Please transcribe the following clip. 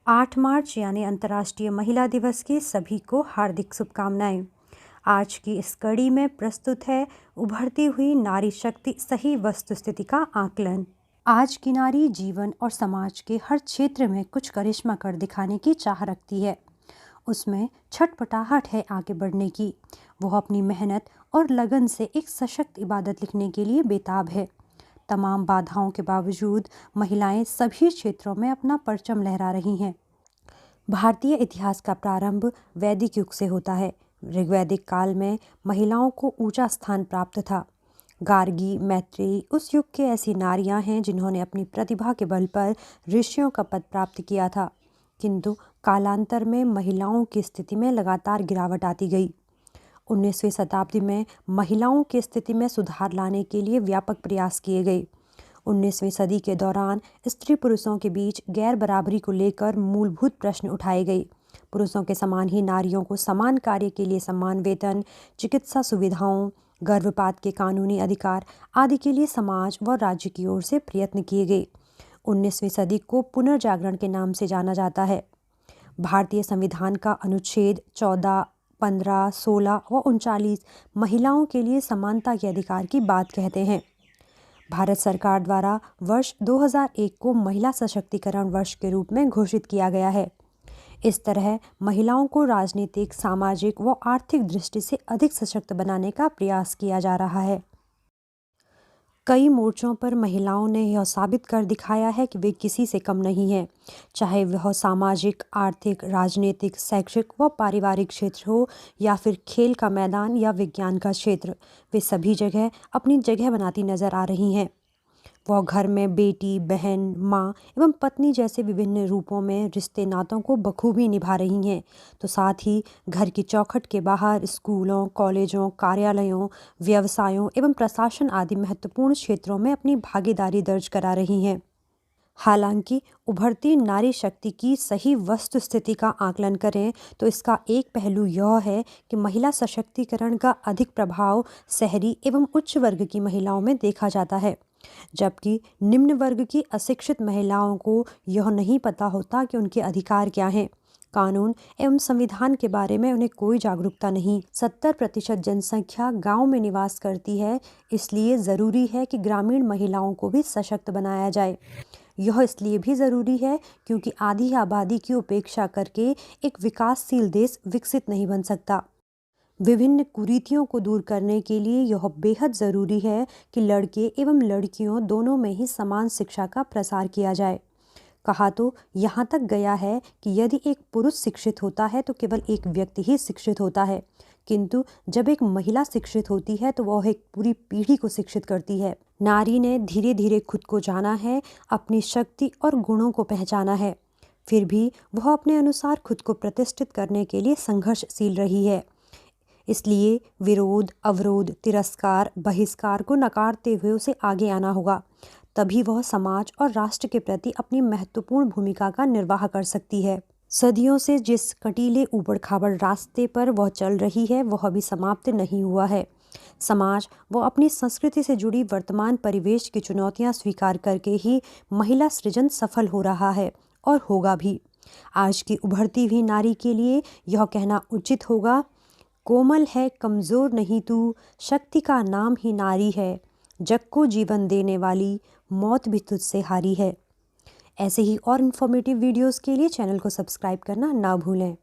8 मार्च यानी अंतर्राष्ट्रीय महिला दिवस की सभी को हार्दिक शुभकामनाएं। आज की इस कड़ी में प्रस्तुत है उभरती हुई नारी शक्ति सही वस्तुस्थिति का आकलन। आज की नारी जीवन और समाज के हर क्षेत्र में कुछ करिश्मा कर दिखाने की चाह रखती है। उसमें छटपटाहट है आगे बढ़ने की। वह अपनी मेहनत और लगन से एक सशक्त इबादत लिखने के लिए बेताब है। तमाम बाधाओं के बावजूद महिलाएं सभी क्षेत्रों में अपना परचम लहरा रही हैं। भारतीय इतिहास का प्रारंभ वैदिक युग से होता है। ऋग्वैदिक काल में महिलाओं को ऊंचा स्थान प्राप्त था। गार्गी, मैत्रेयी उस युग के ऐसी नारियां हैं जिन्होंने अपनी प्रतिभा के बल पर ऋषियों का पद प्राप्त किया था। किंतु कालांतर में महिलाओं की स्थिति में लगातार गिरावट आती गई। 19वीं शताब्दी में महिलाओं की स्थिति में सुधार लाने के लिए व्यापक प्रयास किए गए। 19वीं सदी के दौरान स्त्री पुरुषों के बीच गैर बराबरी को लेकर मूलभूत प्रश्न उठाए गए। पुरुषों के समान ही नारियों को समान कार्य के लिए समान वेतन, चिकित्सा सुविधाओं, गर्भपात के कानूनी अधिकार आदि के लिए समाज व राज्य की ओर से प्रयत्न किए गए। 19वीं सदी को पुनर्जागरण के नाम से जाना जाता है। भारतीय संविधान का अनुच्छेद 14, 15, 16 व 39 महिलाओं के लिए समानता के अधिकार की बात कहते हैं। भारत सरकार द्वारा वर्ष 2001 को महिला सशक्तिकरण वर्ष के रूप में घोषित किया गया है। इस तरह महिलाओं को राजनीतिक, सामाजिक व आर्थिक दृष्टि से अधिक सशक्त बनाने का प्रयास किया जा रहा है। कई मोर्चों पर महिलाओं ने यह साबित कर दिखाया है कि वे किसी से कम नहीं हैं, चाहे वह सामाजिक, आर्थिक, राजनीतिक, शैक्षिक व पारिवारिक क्षेत्र हो या फिर खेल का मैदान या विज्ञान का क्षेत्र। वे सभी जगह अपनी जगह बनाती नजर आ रही हैं। वह घर में बेटी, बहन, माँ एवं पत्नी जैसे विभिन्न रूपों में रिश्ते नातों को बखूबी निभा रही हैं, तो साथ ही घर की चौखट के बाहर स्कूलों, कॉलेजों, कार्यालयों, व्यवसायों एवं प्रशासन आदि महत्वपूर्ण क्षेत्रों में अपनी भागीदारी दर्ज करा रही हैं। हालांकि उभरती नारी शक्ति की सही वस्तुस्थिति का आकलन करें तो इसका एक पहलू यह है कि महिला सशक्तिकरण का अधिक प्रभाव शहरी एवं उच्च वर्ग की महिलाओं में देखा जाता है, जबकि निम्न वर्ग की अशिक्षित महिलाओं को यह नहीं पता होता कि उनके अधिकार क्या हैं। कानून एवं संविधान के बारे में उन्हें कोई जागरूकता नहीं। 70% जनसंख्या गांव में निवास करती है, इसलिए ज़रूरी है कि ग्रामीण महिलाओं को भी सशक्त बनाया जाए। यह इसलिए भी ज़रूरी है क्योंकि आधी आबादी की उपेक्षा करके एक विकासशील देश विकसित नहीं बन सकता। विभिन्न कुरीतियों को दूर करने के लिए यह बेहद ज़रूरी है कि लड़के एवं लड़कियों दोनों में ही समान शिक्षा का प्रसार किया जाए। कहा तो यहाँ तक गया है कि यदि एक पुरुष शिक्षित होता है तो केवल एक व्यक्ति ही शिक्षित होता है, किंतु जब एक महिला शिक्षित होती है तो वह एक पूरी पीढ़ी को शिक्षित करती है। नारी ने धीरे धीरे खुद को जाना है, अपनी शक्ति और गुणों को पहचाना है, फिर भी वह अपने अनुसार खुद को प्रतिष्ठित करने के लिए संघर्षशील रही है। इसलिए विरोध, अवरोध, तिरस्कार, बहिष्कार को नकारते हुए उसे आगे आना होगा। तभी वह समाज और राष्ट्र के प्रति अपनी महत्वपूर्ण भूमिका का निर्वाह कर सकती है। सदियों से जिस कटीले ऊबड़-खाबड़ रास्ते पर वह चल रही है वह अभी समाप्त नहीं हुआ है। समाज व अपनी संस्कृति से जुड़ी वर्तमान परिवेश की चुनौतियां स्वीकार करके ही महिला सृजन सफल हो रहा है और होगा भी। आज की उभरती हुई नारी के लिए यह कहना उचित होगा, कोमल है, कमज़ोर नहीं तू, शक्ति का नाम ही नारी है, जग को जीवन देने वाली, मौत भी तुझसे हारी है। ऐसे ही और इन्फॉर्मेटिव वीडियोस के लिए चैनल को सब्सक्राइब करना ना भूलें।